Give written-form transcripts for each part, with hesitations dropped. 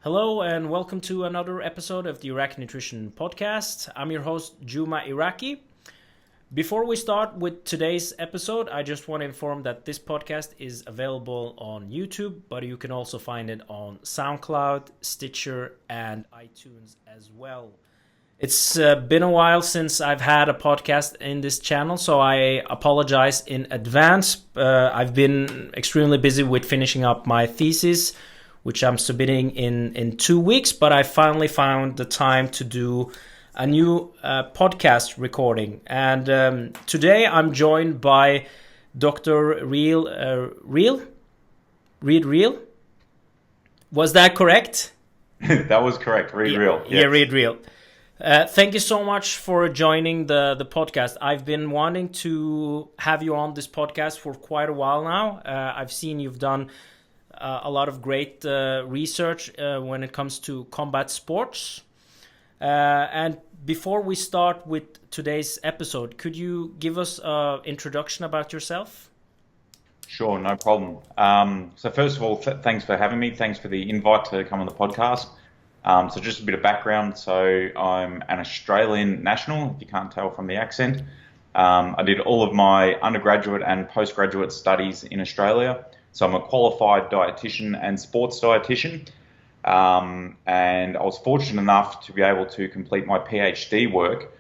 Hello and welcome to another episode of the Iraqi Nutrition Podcast. I'm your host, Juma Iraqi. Before we start with today's episode, I just want to inform that this podcast is available on YouTube, but you can also find it on SoundCloud, Stitcher, and iTunes as well. It's been a while since I've had a podcast in this channel, so I apologize in advance. I've been extremely busy with finishing up my thesis, which I'm submitting in 2 weeks, but I finally found the time to do a new podcast recording. And today I'm joined by Dr. Reid Reale? Was that correct? That was correct, Reid Reale. Yes. Yeah, Reid Reale. Thank you so much for joining the podcast. I've been wanting to have you on this podcast for quite a while now. I've seen you've done a lot of great research when it comes to combat sports. And before we start with today's episode, could you give us an introduction about yourself? Sure, no problem. So first of all, thanks for having me. Thanks for the invite to come on the podcast. So just a bit of background. So I'm an Australian national, if you can't tell from the accent. I did all of my undergraduate and postgraduate studies in Australia. So I'm a qualified dietitian and sports dietitian. And I was fortunate enough to be able to complete my PhD work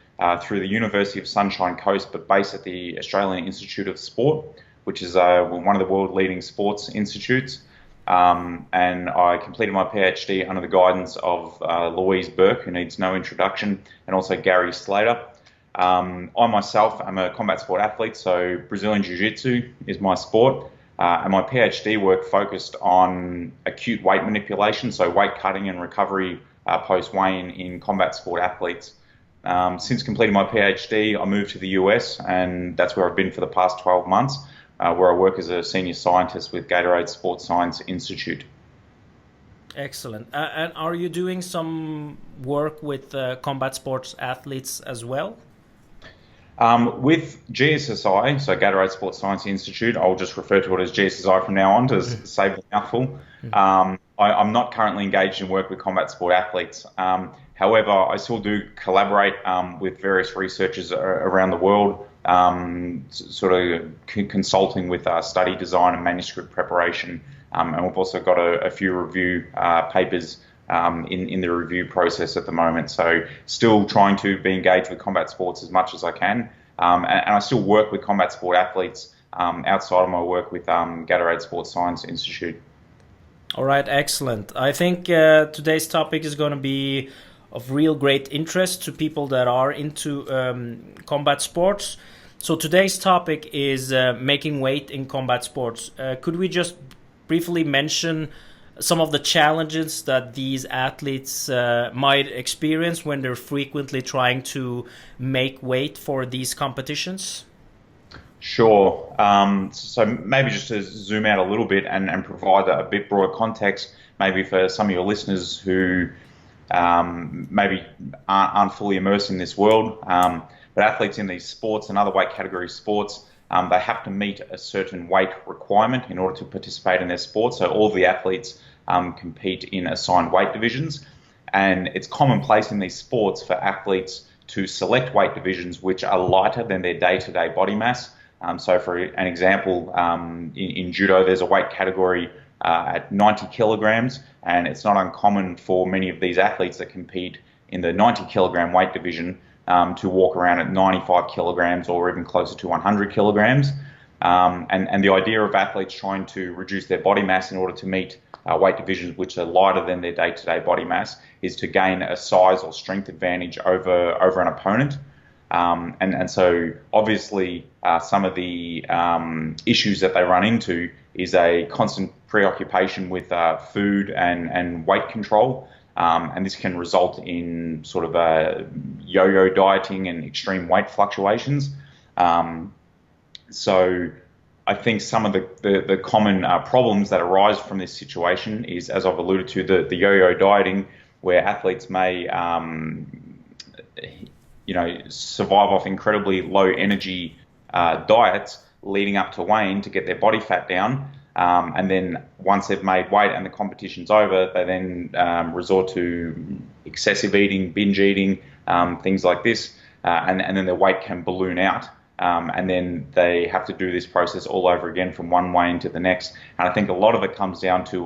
through the University of Sunshine Coast, but based at the Australian Institute of Sport, which is one of the world leading sports institutes. And I completed my PhD under the guidance of Louise Burke, who needs no introduction, and also Gary Slater. I myself am a combat sport athlete, so Brazilian Jiu-Jitsu is my sport. And my PhD work focused on acute weight manipulation, so weight cutting and recovery post-weigh-in in combat sport athletes. Since completing my PhD, I moved to the US, and that's where I've been for the past 12 months, where I work as a senior scientist with Gatorade Sports Science Institute. Excellent. And are you doing some work with combat sports athletes as well? With GSSI, so Gatorade Sports Science Institute, I'll just refer to it as GSSI from now on to save the mouthful. I'm not currently engaged in work with combat sport athletes. However, I still do collaborate with various researchers around the world, sort of consulting with study design and manuscript preparation. And we've also got a few review papers in the review process at the moment. So still trying to be engaged with combat sports as much as I can. And I still work with combat sport athletes outside of my work with Gatorade Sports Science Institute. All right, excellent. I think today's topic is going to be of real great interest to people that are into combat sports. So today's topic is making weight in combat sports. Could we just briefly mention some of the challenges that these athletes might experience when they're frequently trying to make weight for these competitions? Sure. So maybe just to zoom out a little bit and provide a bit broader context, maybe for some of your listeners who maybe aren't fully immersed in this world, but athletes in these sports and other weight category sports, they have to meet a certain weight requirement in order to participate in their sport. So all of the athletes compete in assigned weight divisions, and it's commonplace in these sports for athletes to select weight divisions which are lighter than their day-to-day body mass. So for an example, in judo, there's a weight category at 90 kilograms, and it's not uncommon for many of these athletes that compete in the 90 kilogram weight division to walk around at 95 kilograms or even closer to 100 kilograms. And the idea of athletes trying to reduce their body mass in order to meet weight divisions which are lighter than their day-to-day body mass is to gain a size or strength advantage over an opponent. And so obviously some of the issues that they run into is a constant preoccupation with food and weight control. And this can result in sort of yo-yo dieting and extreme weight fluctuations. So I think some of the common problems that arise from this situation is, as I've alluded to, the yo-yo dieting, where athletes may survive off incredibly low energy diets leading up to weighing to get their body fat down. And then once they've made weight and the competition's over, they then resort to excessive eating, binge eating, things like this, and then their weight can balloon out. And then they have to do this process all over again from one weigh-in to the next. And I think a lot of it comes down to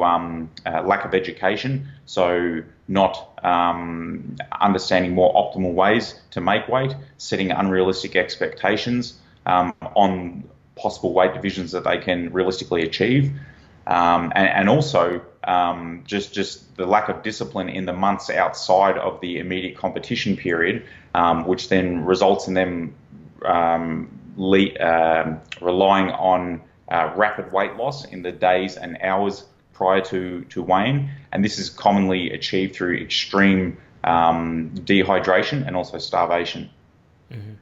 lack of education, so not understanding more optimal ways to make weight, setting unrealistic expectations on possible weight divisions that they can realistically achieve, and also just the lack of discipline in the months outside of the immediate competition period, which then results in them relying on rapid weight loss in the days and hours prior to weighing, and this is commonly achieved through extreme dehydration and also starvation. Mm-hmm.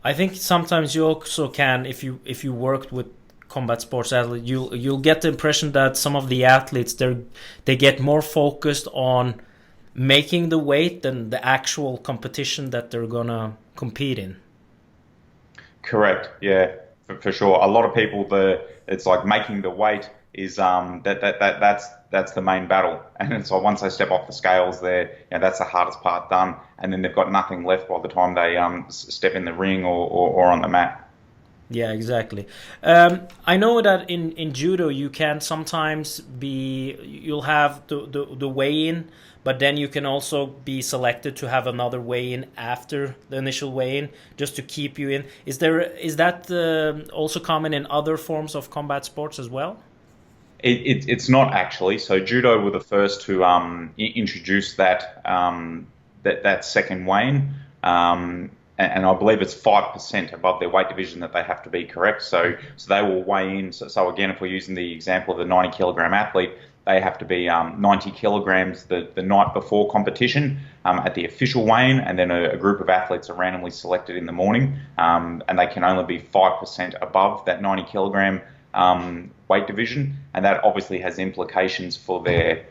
I think sometimes you also can, if you worked with combat sports athletes, you'll get the impression that some of the athletes they get more focused on making the weight than the actual competition that they're gonna compete in. Correct. Yeah, for sure. A lot of people, it's like making the weight is that's the main battle, and so once they step off the scales, that's the hardest part done, and then they've got nothing left by the time they step in the ring or on the mat. Yeah, exactly. I know that in judo you can sometimes you'll have the weigh-in, but then you can also be selected to have another weigh-in after the initial weigh-in just to keep you in. Is that also common in other forms of combat sports as well? It's not actually. So judo were the first to introduce that second weigh-in, and I believe it's 5% above their weight division that they have to be, correct. So they will weigh in. So again, if we're using the example of the 90 kilogram athlete, they have to be 90 kilograms the night before competition at the official weigh-in, and then a group of athletes are randomly selected in the morning, and they can only be 5% above that 90 kilogram weight division, and that obviously has implications for their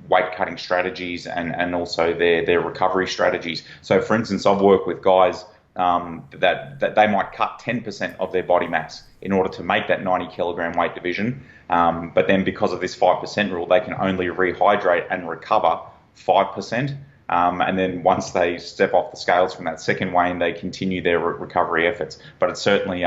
weight cutting strategies and also their recovery strategies. So for instance, I've worked with guys that they might cut 10% of their body mass in order to make that 90 kilogram weight division, but then because of this 5% rule, they can only rehydrate and recover 5%. And then once they step off the scales from that second weigh-in, they continue their recovery efforts. But it certainly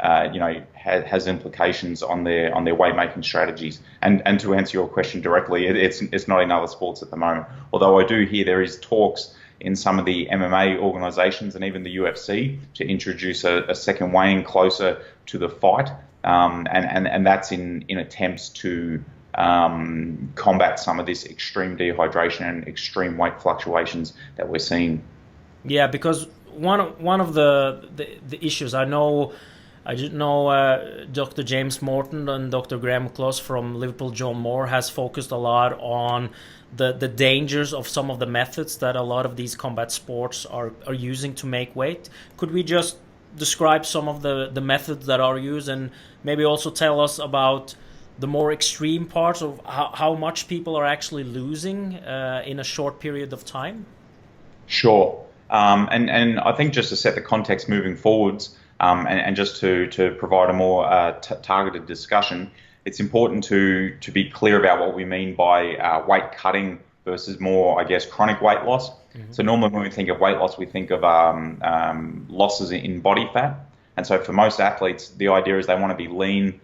has implications on their weight making strategies. And to answer your question directly, it's not in other sports at the moment. Although I do hear there is talks in some of the MMA organisations and even the UFC to introduce a second weigh-in closer to the fight, and that's in attempts to combat some of this extreme dehydration and extreme weight fluctuations that we're seeing. Yeah, because one of the issues I know Dr. James Morton and Dr. Graham Close from Liverpool John Moore has focused a lot on the dangers of some of the methods that a lot of these combat sports are using to make weight. Could we just describe some of the methods that are used, and maybe also tell us about the more extreme parts of how much people are actually losing in a short period of time? Sure. And I think just to set the context moving forwards, and just to provide a more targeted discussion, it's important to be clear about what we mean by weight cutting versus more, I guess, chronic weight loss. Mm-hmm. So normally when we think of weight loss, we think of losses in body fat. And so for most athletes, the idea is they want to be lean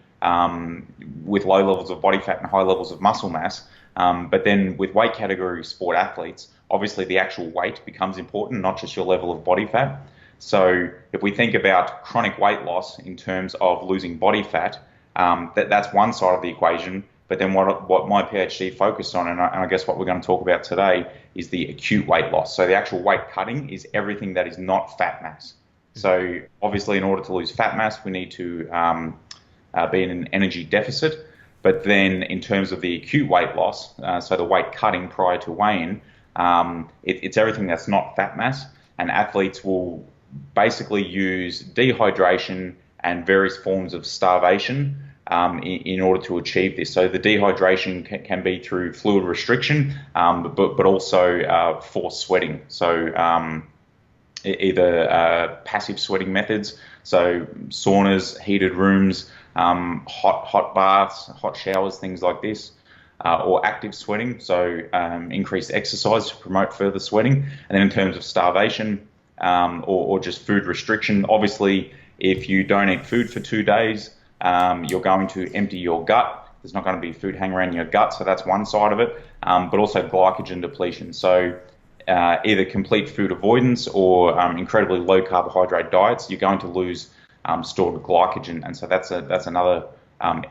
with low levels of body fat and high levels of muscle mass. But then with weight category sport athletes, obviously the actual weight becomes important, not just your level of body fat. So if we think about chronic weight loss in terms of losing body fat, that's one side of the equation. But then what my PhD focused on, and I guess what we're going to talk about today, is the acute weight loss. So the actual weight cutting is everything that is not fat mass. So obviously in order to lose fat mass, we need to be in an energy deficit. But then in terms of the acute weight loss, so the weight cutting prior to weigh-in, it's everything that's not fat mass, and athletes will basically use dehydration and various forms of starvation in order to achieve this. So the dehydration can be through fluid restriction, but also forced sweating. So either passive sweating methods, so saunas, heated rooms, hot baths, hot showers, things like this, or active sweating, so increased exercise to promote further sweating. And then in terms of starvation or just food restriction, obviously if you don't eat food for 2 days, you're going to empty your gut. There's not going to be food hanging around your gut, so that's one side of it, but also glycogen depletion. So either complete food avoidance or incredibly low carbohydrate diets, you're going to lose stored glycogen, and so that's another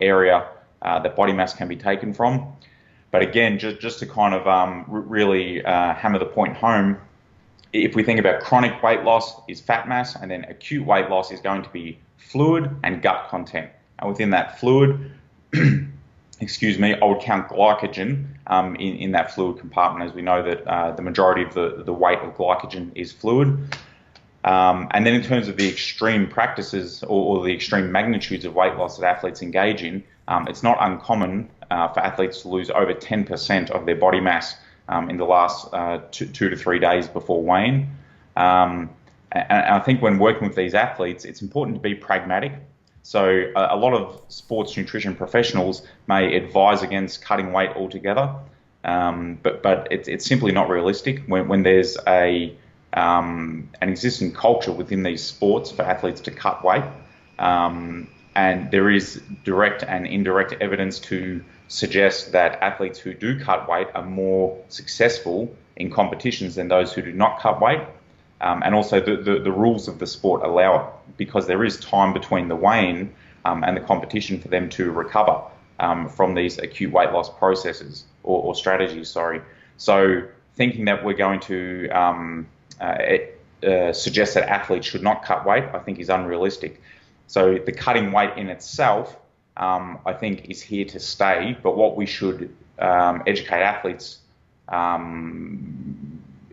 area that body mass can be taken from. But again, just to kind of really hammer the point home, if we think about chronic weight loss is fat mass, and then acute weight loss is going to be fluid and gut content. And within that fluid, excuse me, I would count glycogen in that fluid compartment, as we know that the majority of the weight of glycogen is fluid. And then in terms of the extreme practices or the extreme magnitudes of weight loss that athletes engage in, it's not uncommon for athletes to lose over 10% of their body mass in the last 2 to 3 days before weighing. And I think when working with these athletes, it's important to be pragmatic. So a lot of sports nutrition professionals may advise against cutting weight altogether, but it's simply not realistic when there's an existing culture within these sports for athletes to cut weight. And there is direct and indirect evidence to suggest that athletes who do cut weight are more successful in competitions than those who do not cut weight. And also the rules of the sport allow it, because there is time between the weigh-in and the competition for them to recover from these acute weight loss processes or strategies, sorry. So thinking that we're going to suggest that athletes should not cut weight, I think is unrealistic. So the cutting weight in itself, I think, is here to stay. But what we should educate athletes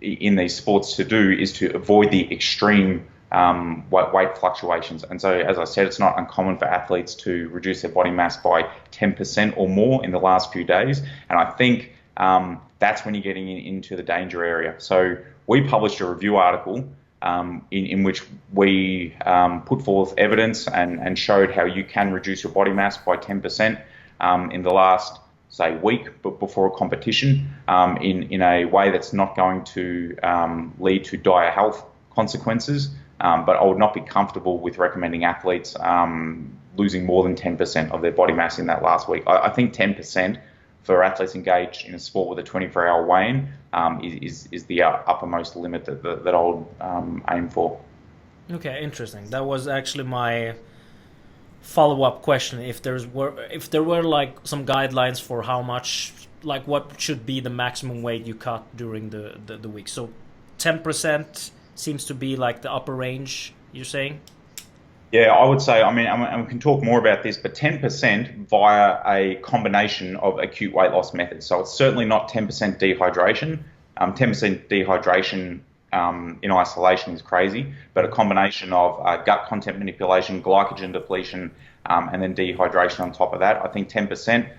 in these sports to do is to avoid the extreme weight fluctuations. And so, as I said, it's not uncommon for athletes to reduce their body mass by 10% or more in the last few days. And I think that's when you're getting into the danger area. So we published a review article in which we put forth evidence and showed how you can reduce your body mass by 10% in the last, say, week but before a competition in a way that's not going to lead to dire health consequences. But I would not be comfortable with recommending athletes losing more than 10% of their body mass in that last week. I think 10% for athletes engaged in a sport with a 24-hour weigh-in is the uppermost limit that I would aim for. Okay, interesting. That was actually my follow-up question. If there were like some guidelines for how much, like what should be the maximum weight you cut during the week. So 10% seems to be like the upper range, you're saying? Yeah, I would say, I mean, we can talk more about this, but 10% via a combination of acute weight loss methods. So it's certainly not 10% dehydration. 10% dehydration in isolation is crazy, but a combination of gut content manipulation, glycogen depletion, and then dehydration on top of that. I think 10%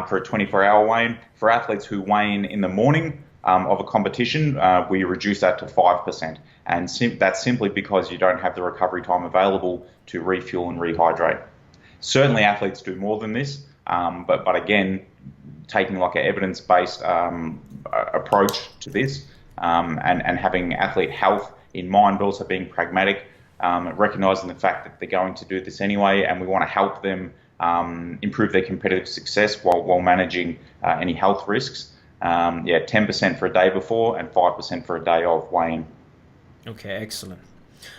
for a 24-hour weigh-in. For athletes who weigh in the morning of a competition, we reduce that to 5%. And that's simply because you don't have the recovery time available to refuel and rehydrate. Certainly athletes do more than this, but again, taking like an evidence-based approach to this and having athlete health in mind, but also being pragmatic, recognizing the fact that they're going to do this anyway, and we want to help them improve their competitive success while managing any health risks. 10% for a day before and 5% for a day of weigh-in. Okay, excellent.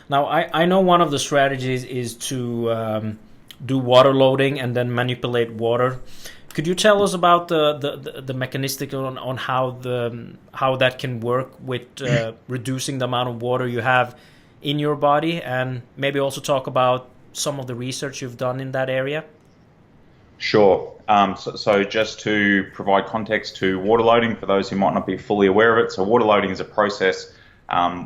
Now, I know one of the strategies is to do water loading and then manipulate water. Could you tell us about the mechanistic on how that can work with reducing the amount of water you have in your body, and maybe also talk about some of the research you've done in that area? Sure. So just to provide context to water loading for those who might not be fully aware of it. So water loading is a process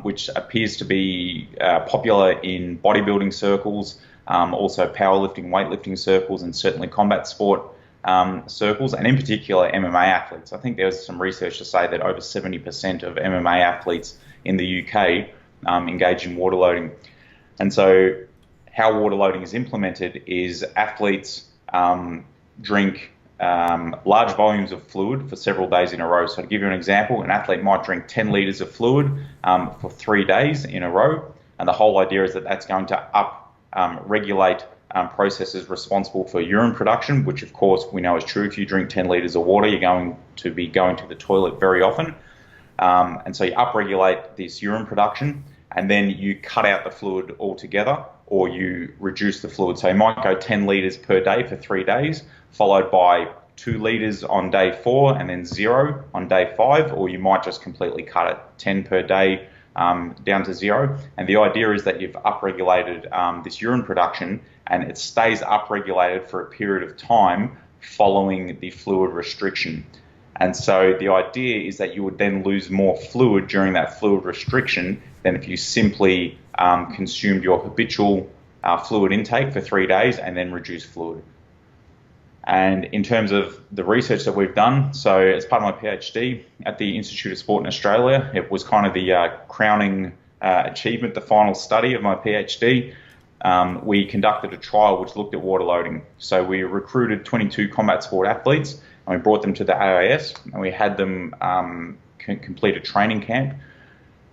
which appears to be popular in bodybuilding circles also powerlifting, weightlifting circles, and certainly combat sport circles, and in particular MMA athletes. I think there was some research to say that over 70% of MMA athletes in the UK engage in water loading. And so how water loading is implemented is athletes drink large volumes of fluid for several days in a row. So to give you an example, an athlete might drink 10 litres of fluid for 3 days in a row. And the whole idea is that that's going to regulate processes responsible for urine production, which of course we know is true. If you drink 10 litres of water, you're going to be going to the toilet very often. And so you upregulate this urine production, and then you cut out the fluid altogether, or you reduce the fluid. So you might go 10 litres per day for 3 days, followed by 2 litres on day 4 and then 0 on day 5, or you might just completely cut it, 10 per day down to 0. And the idea is that you've upregulated this urine production, and it stays upregulated for a period of time following the fluid restriction. And so the idea is that you would then lose more fluid during that fluid restriction than if you simply consumed your habitual fluid intake for 3 days and then reduced fluid. And in terms of the research that we've done, so as part of my PhD at the Institute of Sport in Australia, it was kind of the crowning achievement, the final study of my PhD. We conducted a trial which looked at water loading. So we recruited 22 combat sport athletes, and we brought them to the AIS, and we had them complete a training camp.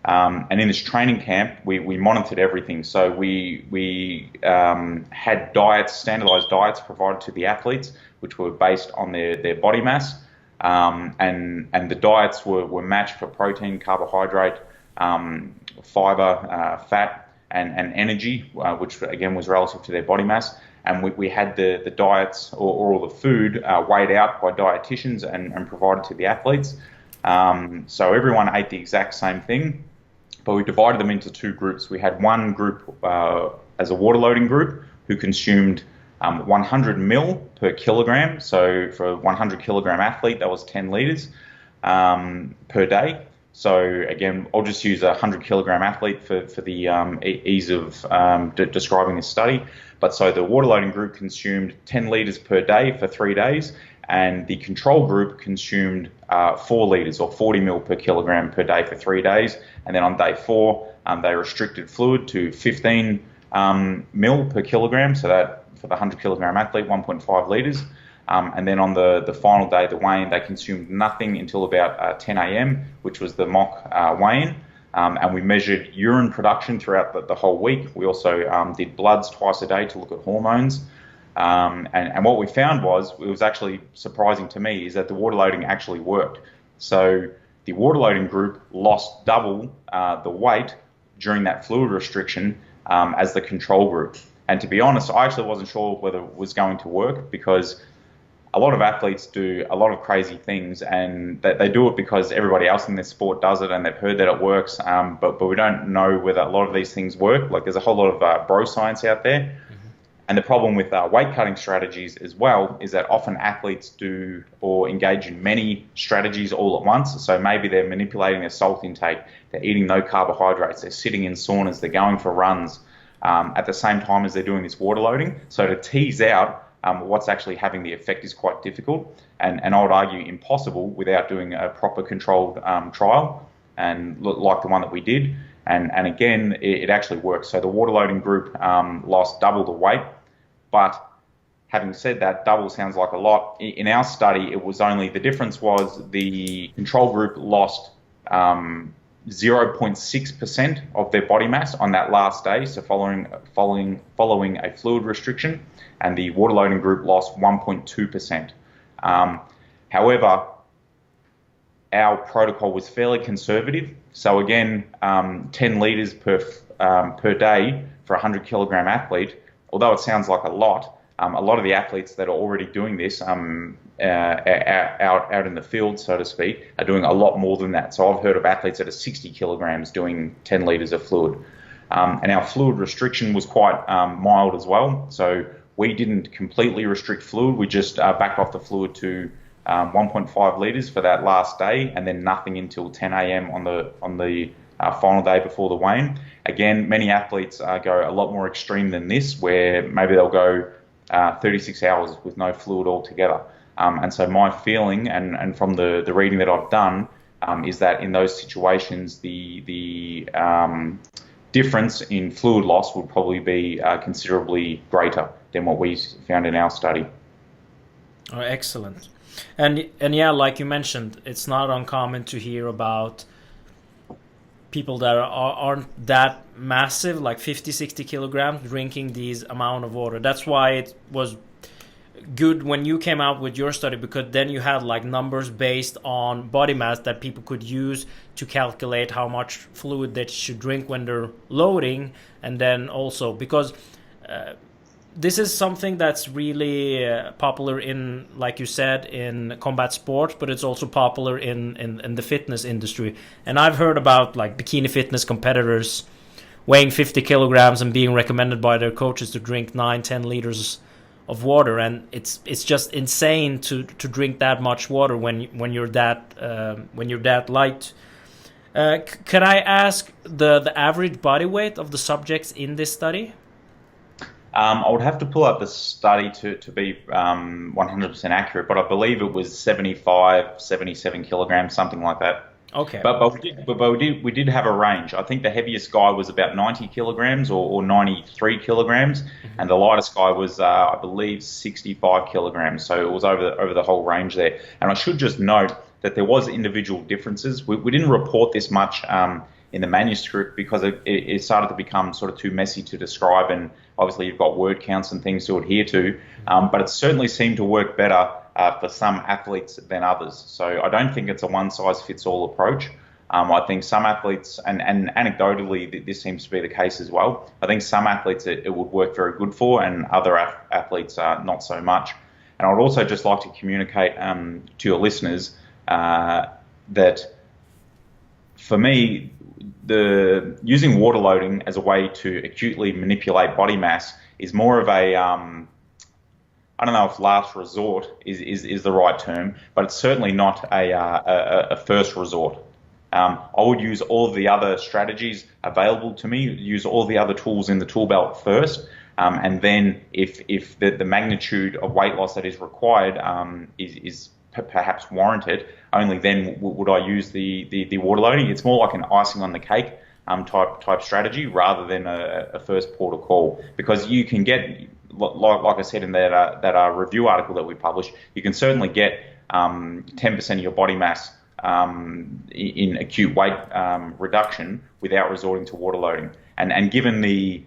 And in this training camp, we monitored everything. So we had diets, standardized diets provided to the athletes, which were based on their body mass. And the diets were matched for protein, carbohydrate, fiber, fat, and energy, which again was relative to their body mass. And we had the diets or all the food weighed out by dietitians and provided to the athletes. So everyone ate the exact same thing, but we divided them into 2 groups. We had one group as a water loading group who consumed 100 mil per kilogram. So for a 100 kilogram athlete, that was 10 litres per day. So again, I'll just use a 100 kilogram athlete for the ease of describing this study. But so the water loading group consumed 10 litres per day for 3 days, and the control group consumed 4 litres or 40 mil per kilogram per day for 3 days. And then on day 4, they restricted fluid to 15 mil per kilogram. So that for the 100 kilogram athlete, 1.5 litres. And then on the final day, the weigh-in, they consumed nothing until about 10 a.m., which was the mock weigh-in. And we measured urine production throughout the whole week. We also did bloods twice a day to look at hormones. And what we found was actually surprising to me, is that the water loading actually worked. So the water loading group lost double the weight during that fluid restriction as the control group. And to be honest, I actually wasn't sure whether it was going to work, because a lot of athletes do a lot of crazy things, and they do it because everybody else in their sport does it and they've heard that it works, but we don't know whether a lot of these things work. Like, there's a whole lot of bro science out there. Mm-hmm. And the problem with weight cutting strategies as well is that often athletes do or engage in many strategies all at once. So maybe they're manipulating their salt intake, they're eating no carbohydrates, they're sitting in saunas, they're going for runs at the same time as they're doing this water loading. So to tease out what's actually having the effect is quite difficult, and I would argue impossible without doing a proper controlled trial, and like the one that we did. And again, it actually works. So the water loading group lost double the weight, but having said that, double sounds like a lot. In our study, it was only, the difference was the control group lost 0.6% of their body mass on that last day, so following a fluid restriction, and the water loading group lost 1.2%. However, our protocol was fairly conservative. So again, 10 litres per day for a 100 kilogram athlete, although it sounds like a lot of the athletes that are already doing this out in the field, so to speak, are doing a lot more than that. So I've heard of athletes that are 60 kilograms doing 10 litres of fluid. And our fluid restriction was quite mild as well. So we didn't completely restrict fluid. We just backed off the fluid to 1.5 litres for that last day, and then nothing until 10 a.m. on the final day before the weigh-in. Again, many athletes go a lot more extreme than this, where maybe they'll go 36 hours with no fluid altogether. And so my feeling, and from the reading that I've done, is that in those situations, the difference in fluid loss would probably be considerably greater than what we found in our study. Oh, excellent. And yeah, like you mentioned, it's not uncommon to hear about people that aren't that massive, like 50, 60 kilograms, drinking these amount of water. That's why it was good when you came out with your study, because then you had like numbers based on body mass that people could use to calculate how much fluid they should drink when they're loading. And then also because this is something that's really popular in, like you said, in combat sports, but it's also popular in the fitness industry. And I've heard about like bikini fitness competitors weighing 50 kilograms and being recommended by their coaches to drink 9-10 liters of water, and it's just insane to drink that much water when you're that light. Could I ask the average body weight of the subjects in this study? I would have to pull up the study to be 100% accurate, but I believe it was 75, 77 kilograms, something like that. Okay. But we did have a range. I think the heaviest guy was about 90 kilograms or 93 kilograms, and the lightest guy was, I believe, 65 kilograms. So it was over the whole range there. And I should just note that there was individual differences. We didn't report this much in the manuscript because it started to become sort of too messy to describe, and obviously you've got word counts and things to adhere to, but it certainly seemed to work better for some athletes than others. So I don't think it's a one-size-fits-all approach. I think some athletes, and anecdotally this seems to be the case as well, I think some athletes it would work very good for, and other athletes not so much. And I would also just like to communicate to your listeners that for me, using water loading as a way to acutely manipulate body mass is more of a I don't know if last resort is the right term, but it's certainly not a first resort. I would use all of the other strategies available to me, use all the other tools in the tool belt first, and then if the magnitude of weight loss that is required is perhaps warranted, only then would I use the water loading. It's more like an icing on the cake type strategy rather than a first port of call, because you can get, like I said in that review article that we published, you can certainly get 10% of your body mass in acute weight reduction without resorting to water loading. And given the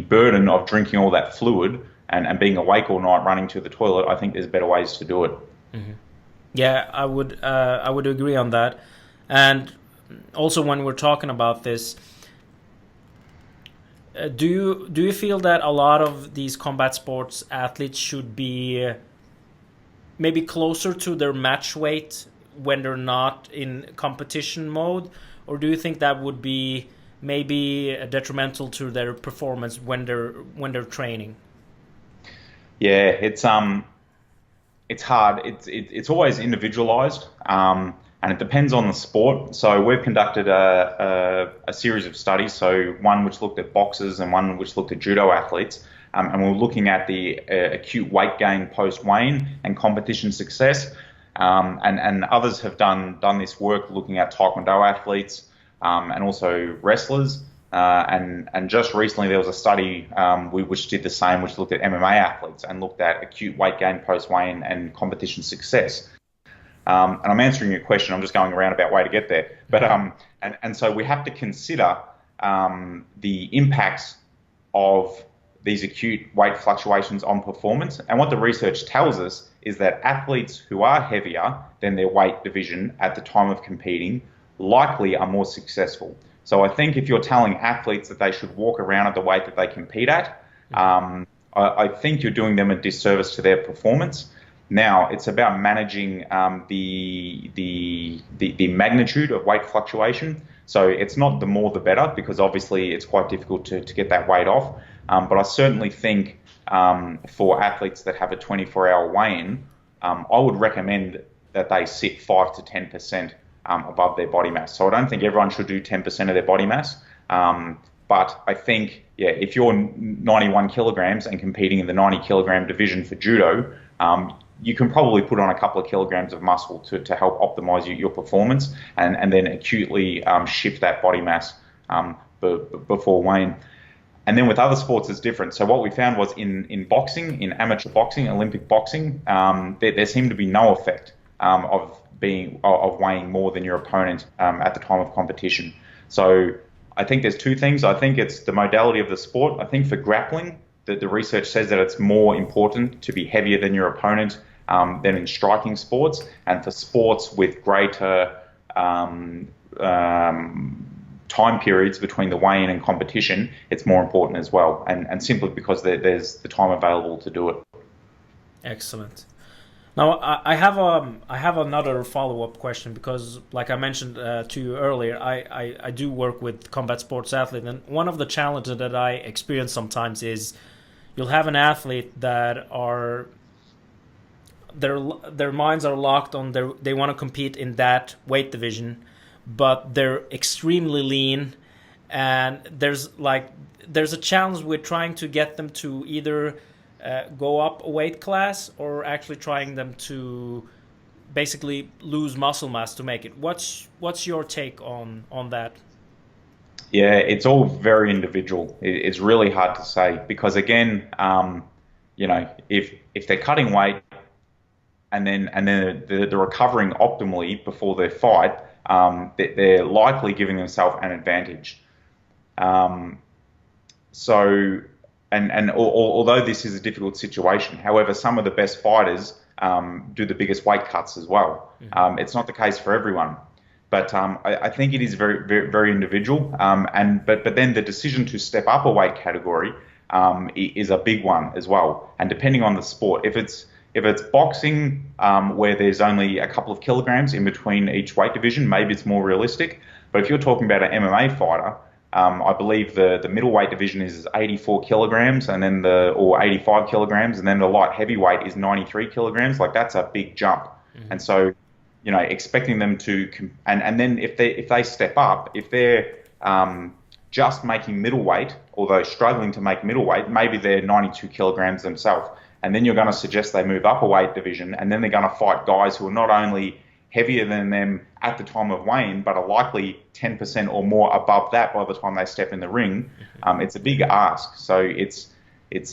burden of drinking all that fluid and being awake all night running to the toilet, I think there's better ways to do it. Mm-hmm. Yeah, I would agree on that. And also, when we're talking about this, do you feel that a lot of these combat sports athletes should be maybe closer to their match weight when they're not in competition mode, or do you think that would be maybe detrimental to their performance when they're training? Yeah, it's hard. It's always individualized, and it depends on the sport. So we've conducted a series of studies. So one which looked at boxers and one which looked at judo athletes, and we're looking at the acute weight gain post weigh-in and competition success. And others have done this work looking at taekwondo athletes and also wrestlers. And just recently there was a study which did the same, which looked at MMA athletes and looked at acute weight gain post weigh-in and competition success. And I'm answering your question. I'm just going a roundabout way to get there. But and so we have to consider the impacts of these acute weight fluctuations on performance. And what the research tells us is that athletes who are heavier than their weight division at the time of competing likely are more successful. So I think if you're telling athletes that they should walk around at the weight that they compete at, I think you're doing them a disservice to their performance. Now, it's about managing the magnitude of weight fluctuation. So it's not the more the better, because obviously it's quite difficult to get that weight off. But I certainly think for athletes that have a 24-hour weigh-in, I would recommend that they sit 5 to 10% above their body mass. So I don't think everyone should do 10% of their body mass. But I think, if you're 91 kilograms and competing in the 90 kilogram division for judo, you can probably put on a couple of kilograms of muscle to help optimize your performance and then acutely shift that body mass before weighing. And then with other sports, it's different. So what we found was in boxing, in amateur boxing, Olympic boxing, there seemed to be no effect of weighing more than your opponent at the time of competition. So I think there's two things. I think it's the modality of the sport. I think for grappling, the research says that it's more important to be heavier than your opponent than in striking sports. And for sports with greater time periods between the weigh-in and competition, it's more important as well. And simply because there's the time available to do it. Excellent. Now, I have another follow-up question because, like I mentioned to you earlier, I do work with combat sports athletes, and one of the challenges that I experience sometimes is you'll have an athlete that their minds are locked on they want to compete in that weight division, but they're extremely lean, and there's a challenge with trying to get them to either go up a weight class or actually trying them to basically lose muscle mass to make it. What's your take on that? Yeah, it's all very individual. It's really hard to say because again, if they're cutting weight and then they're recovering optimally before their fight, they're likely giving themselves an advantage. Although this is a difficult situation, however, some of the best fighters do the biggest weight cuts as well. Mm-hmm. It's not the case for everyone, but I think it is very, very, very individual. But then the decision to step up a weight category is a big one as well. And depending on the sport, if it's boxing where there's only a couple of kilograms in between each weight division, maybe it's more realistic. But if you're talking about an MMA fighter, I believe the middleweight division is 84 kilograms, and then or 85 kilograms, and then the light heavyweight is 93 kilograms. Like that's a big jump. Mm-hmm. And so, expecting them to, and then if they step up, if they're just making middleweight, although struggling to make middleweight, maybe they're 92 kilograms themselves, and then you're going to suggest they move up a weight division, and then they're going to fight guys who are not only heavier than them at the time of weighing, but are likely 10% or more above that by the time they step in the ring. It's a big ask. So it's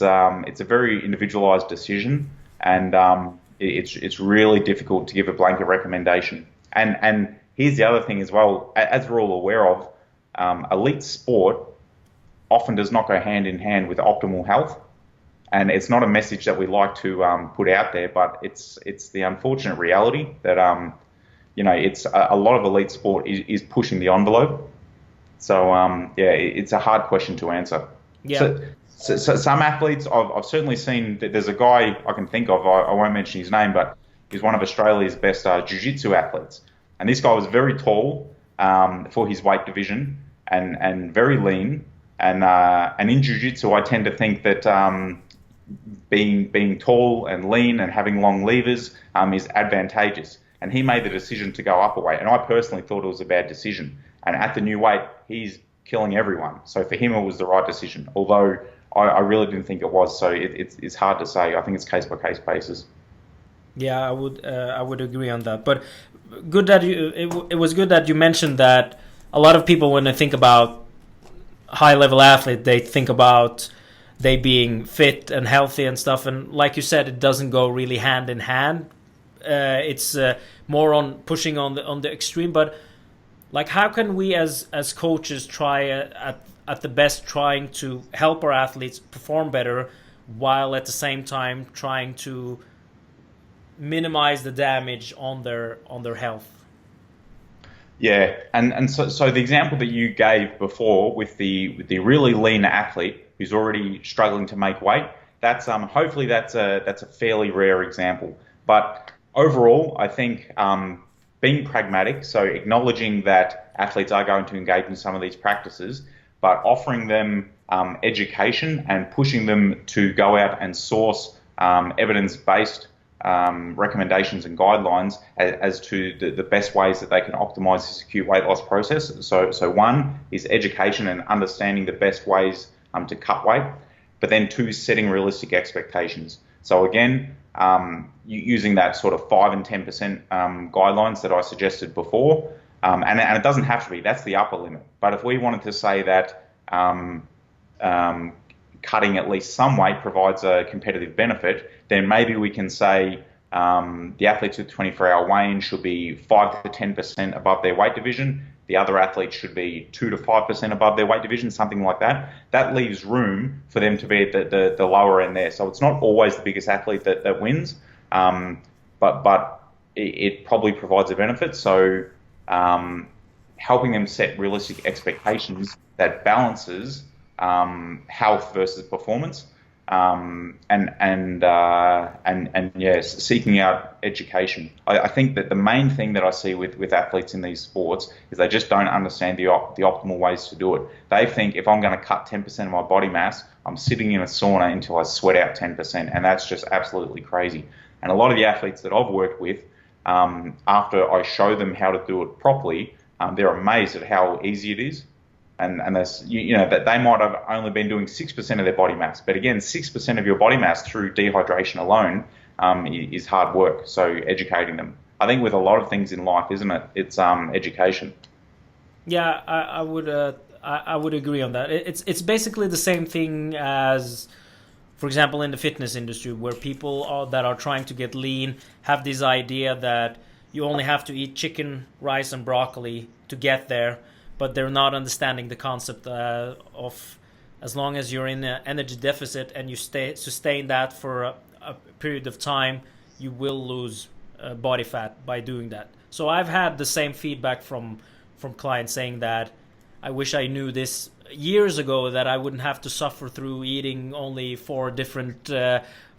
a very individualized decision, and it's really difficult to give a blanket recommendation. And here's the other thing as well, as we're all aware of, elite sport often does not go hand in hand with optimal health. And it's not a message that we like to put out there, but it's the unfortunate reality that it's a lot of elite sport is pushing the envelope. So it's a hard question to answer. Yeah. So some athletes I've certainly seen. There's a guy I can think of. I won't mention his name, but he's one of Australia's best jiu-jitsu athletes. And this guy was very tall for his weight division and very lean. And in jiu-jitsu, I tend to think that being tall and lean and having long levers is advantageous. And he made the decision to go up a weight. And I personally thought it was a bad decision. And at the new weight, he's killing everyone. So for him, it was the right decision. Although I really didn't think it was. So it's hard to say. I think it's case by case basis. Yeah, I would agree on that. But good that it was good that you mentioned that a lot of people, when they think about high level athlete, they think about they being fit and healthy and stuff. And like you said, it doesn't go really hand in hand. It's more on pushing on the extreme. But like, how can we as coaches try at the best trying to help our athletes perform better, while at the same time trying to minimize the damage on their health? Yeah, and so the example that you gave before with the really lean athlete who's already struggling to make weight, that's hopefully that's a fairly rare example. But overall, I think being pragmatic, so acknowledging that athletes are going to engage in some of these practices, but offering them education and pushing them to go out and source evidence-based recommendations and guidelines as to the best ways that they can optimize this acute weight loss process. So one is education and understanding the best ways to cut weight, but then two is setting realistic expectations. So again, using that sort of 5 and 10% guidelines that I suggested before, and it doesn't have to be, that's the upper limit. But if we wanted to say that cutting at least some weight provides a competitive benefit, then maybe we can say the athletes with 24-hour weigh-in should be 5 to 10% above their weight division. The other athletes should be 2 to 5% above their weight division, something like that. That leaves room for them to be at the lower end there. So it's not always the biggest athlete that wins, but it probably provides a benefit. So helping them set realistic expectations that balances health versus performance, and yes, seeking out education. I think that the main thing that I see with athletes in these sports is they just don't understand the optimal ways to do it. They think if I'm going to cut 10% of my body mass, I'm sitting in a sauna until I sweat out 10%, and that's just absolutely crazy. And a lot of the athletes that I've worked with, after I show them how to do it properly, they're amazed at how easy it is. And there's, that they might have only been doing 6% of their body mass. But again, 6% of your body mass through dehydration alone is hard work. So educating them. I think with a lot of things in life, isn't it? It's education. Yeah, I would agree on that. It's basically the same thing as, for example, in the fitness industry, where people that are trying to get lean have this idea that you only have to eat chicken, rice, and broccoli to get there. But they're not understanding the concept of, as long as you're in an energy deficit and you sustain that for a period of time, you will lose body fat by doing that. So I've had the same feedback from clients saying that I wish I knew this years ago, that I wouldn't have to suffer through eating only four different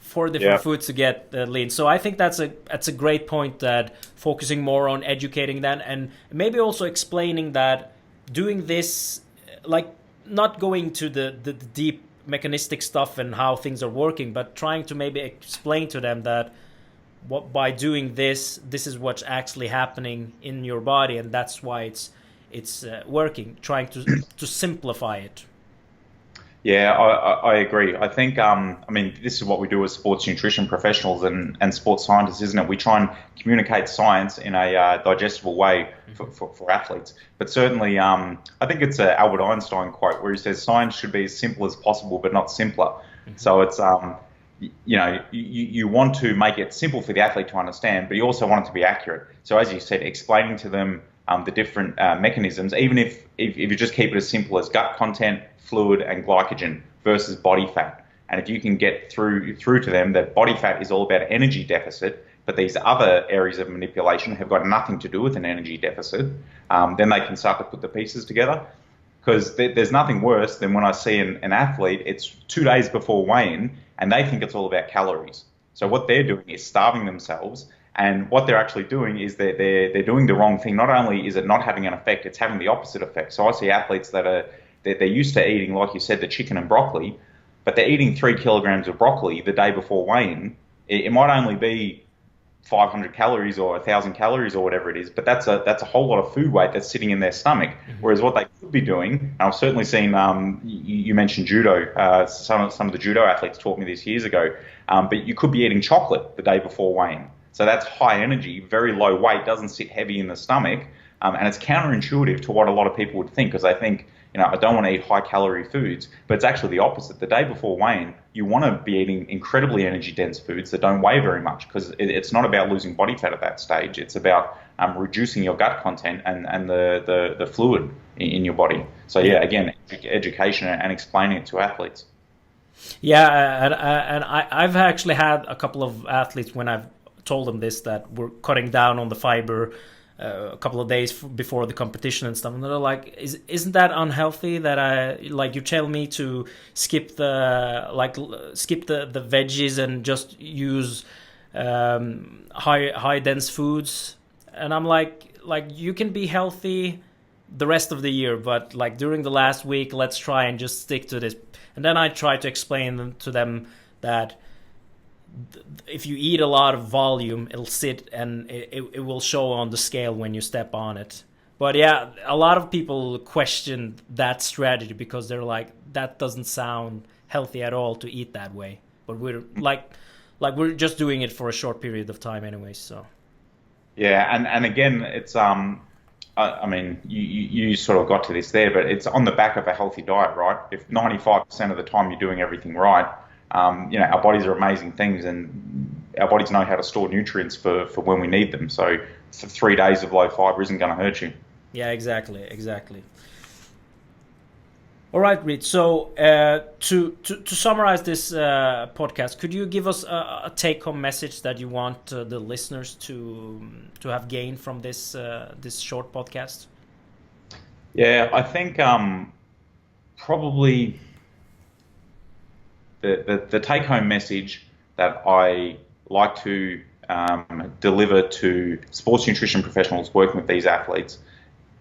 foods to get lean. So I think that's a great point, that focusing more on educating that, and maybe also explaining that doing this, like not going to the deep mechanistic stuff and how things are working, but trying to maybe explain to them that by doing this is what's actually happening in your body, and that's why it's working. Trying to simplify it. Yeah, I agree. I think, this is what we do as sports nutrition professionals and sports scientists, isn't it? We try and communicate science in a digestible way for athletes. But certainly, I think it's an Albert Einstein quote where he says science should be as simple as possible, but not simpler. Mm-hmm. So it's, you want to make it simple for the athlete to understand, but you also want it to be accurate. So as you said, explaining to them the different mechanisms, even if you just keep it as simple as gut content, fluid and glycogen versus body fat. And if you can get through to them that body fat is all about energy deficit, but these other areas of manipulation have got nothing to do with an energy deficit, then they can start to put the pieces together. Because there's nothing worse than when I see an athlete, it's 2 days before weigh-in, and they think it's all about calories. So what they're doing is starving themselves, and what they're actually doing is they're doing the wrong thing. Not only is it not having an effect, it's having the opposite effect. So I see athletes that they're used to eating, like you said, the chicken and broccoli, but they're eating 3 kilograms of broccoli the day before weigh-in. It might only be 500 calories or 1,000 calories or whatever it is, but that's a whole lot of food weight that's sitting in their stomach. Mm-hmm. Whereas what they could be doing, and I've certainly seen, you mentioned judo, some of the judo athletes taught me this years ago, but you could be eating chocolate the day before weigh-in. So that's high energy, very low weight, doesn't sit heavy in the stomach, and it's counterintuitive to what a lot of people would think, because they think, I don't want to eat high-calorie foods, but it's actually the opposite. The day before weigh-in, you want to be eating incredibly energy-dense foods that don't weigh very much, because it's not about losing body fat at that stage. It's about reducing your gut content and the fluid in your body. So, yeah, again, education and explaining it to athletes. Yeah, and I've actually had a couple of athletes when I've told them this, that we're cutting down on the fiber a couple of days before the competition and stuff, and they're like, isn't that unhealthy that you tell me to skip the veggies and just use high dense foods? And I'm like you can be healthy the rest of the year, but like during the last week, let's try and just stick to this. And then I try to explain to them that if you eat a lot of volume, it'll sit and it will show on the scale when you step on it. But yeah, a lot of people question that strategy because they're like, that doesn't sound healthy at all to eat that way. But we're like we're just doing it for a short period of time anyway. So Yeah, and again, it's I mean, you sort of got to this there, but it's on the back of a healthy diet, right? If 95% of the time you're doing everything right, our bodies are amazing things, and our bodies know how to store nutrients for when we need them. So 3 days of low fiber isn't going to hurt you. yeah, exactly. All right, Reid. So to summarize this podcast, could you give us a take-home message that you want the listeners to have gained from this this short podcast? Yeah, I think probably the take-home message that I like to deliver to sports nutrition professionals working with these athletes,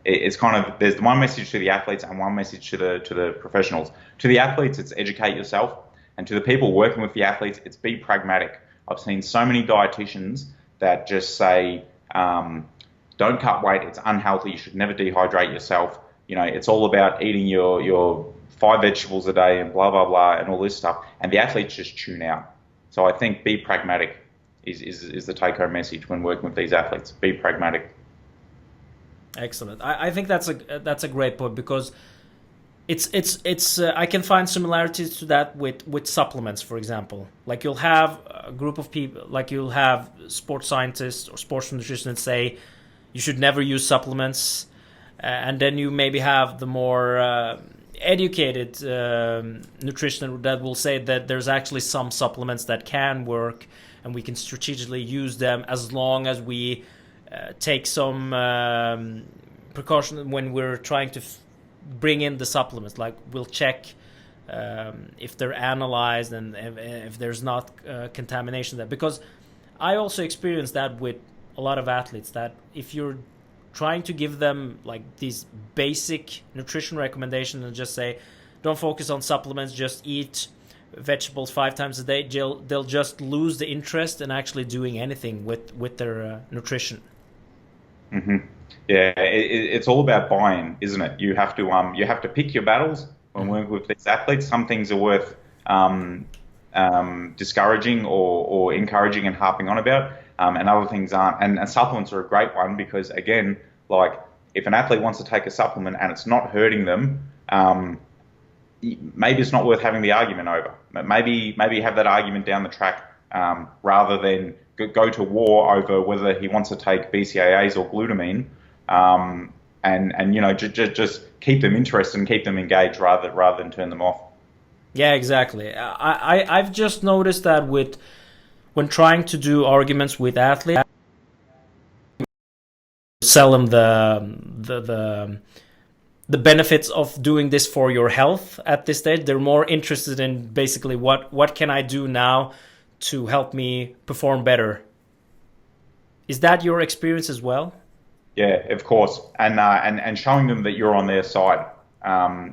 it's kind of, there's one message to the athletes and one message to the professionals. To the athletes, it's educate yourself, and to the people working with the athletes, it's be pragmatic. I've seen so many dietitians that just say, don't cut weight, it's unhealthy, you should never dehydrate yourself. It's all about eating your 5 vegetables a day and blah, blah, blah, and all this stuff. And the athletes just tune out. So I think be pragmatic is the take-home message when working with these athletes. Be pragmatic. Excellent. I think that's a great point, because it's I can find similarities to that with supplements, for example. Like you'll have a group of people, like you'll have sports scientists or sports nutritionists say you should never use supplements, and then you maybe have the more educated nutrition that will say that there's actually some supplements that can work and we can strategically use them as long as we take some precaution when we're trying to bring in the supplements. Like we'll check if they're analyzed and if there's not contamination there. Because I also experienced that with a lot of athletes, that if you're trying to give them like these basic nutrition recommendations and just say, don't focus on supplements, just eat vegetables 5 times a day, they'll just lose the interest in actually doing anything with their nutrition. Mm-hmm. Yeah, it's all about buy-in, isn't it? You have to pick your battles when working with these athletes. Some things are worth discouraging or encouraging and harping on about, and other things aren't. And supplements are a great one because, again, like if an athlete wants to take a supplement and it's not hurting them, maybe it's not worth having the argument over. Maybe have that argument down the track rather than go to war over whether he wants to take BCAAs or glutamine, and just keep them interested and keep them engaged rather than turn them off. Yeah, exactly. I've just noticed that when trying to do arguments with athletes, sell them the benefits of doing this for your health at this stage. They're more interested in basically what can I do now to help me perform better. Is that your experience as well? Yeah, of course, and showing them that you're on their side. My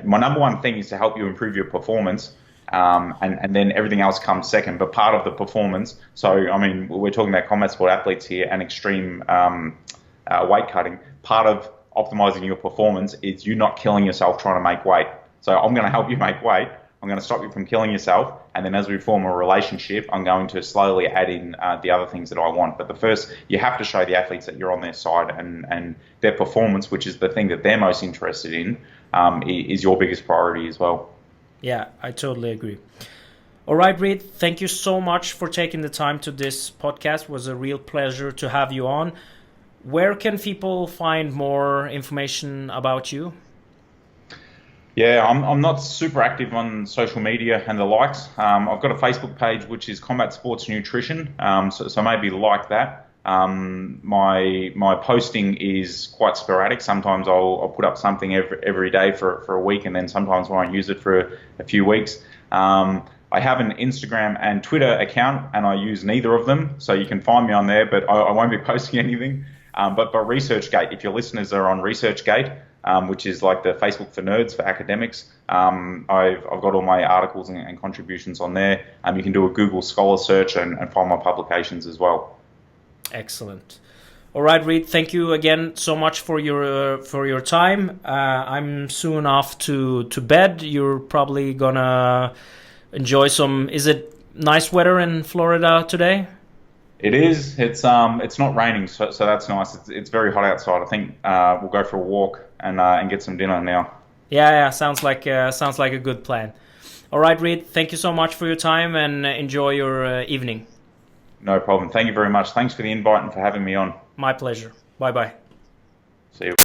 number one thing is to help you improve your performance, and then everything else comes second. But part of the performance, so I mean, we're talking about combat sport athletes here and extreme weight cutting. Part of optimizing your performance is you not killing yourself trying to make weight. So I'm going to help you make weight. I'm going to stop you from killing yourself, and then as we form a relationship, I'm going to slowly add in the other things that I want. But the first, you have to show the athletes that you're on their side, and their performance, which is the thing that they're most interested in, is your biggest priority as well. Yeah, I totally agree. All right, Reid, thank you so much for taking the time to this podcast. It was a real pleasure to have you on. Where can people find more information about you? Yeah, I'm not super active on social media and the likes. I've got a Facebook page which is Combat Sports Nutrition, so maybe like that. My posting is quite sporadic. Sometimes I'll put up something every day for a week, and then sometimes I won't use it for a few weeks. I have an Instagram and Twitter account, and I use neither of them, so you can find me on there, but I won't be posting anything. But ResearchGate, if your listeners are on ResearchGate, which is like the Facebook for nerds for academics. I've got all my articles and contributions on there. You can do a Google Scholar search and find my publications as well. Excellent. All right, Reid, thank you again so much for your time. I'm soon off to bed. You're probably gonna enjoy some. Is it nice weather in Florida today? It is. It's not raining, so that's nice. It's very hot outside. I think we'll go for a walk and get some dinner now. Yeah. Sounds like a good plan. All right, Reid, thank you so much for your time and enjoy your evening. No problem. Thank you very much. Thanks for the invite and for having me on. My pleasure. Bye-bye. See you.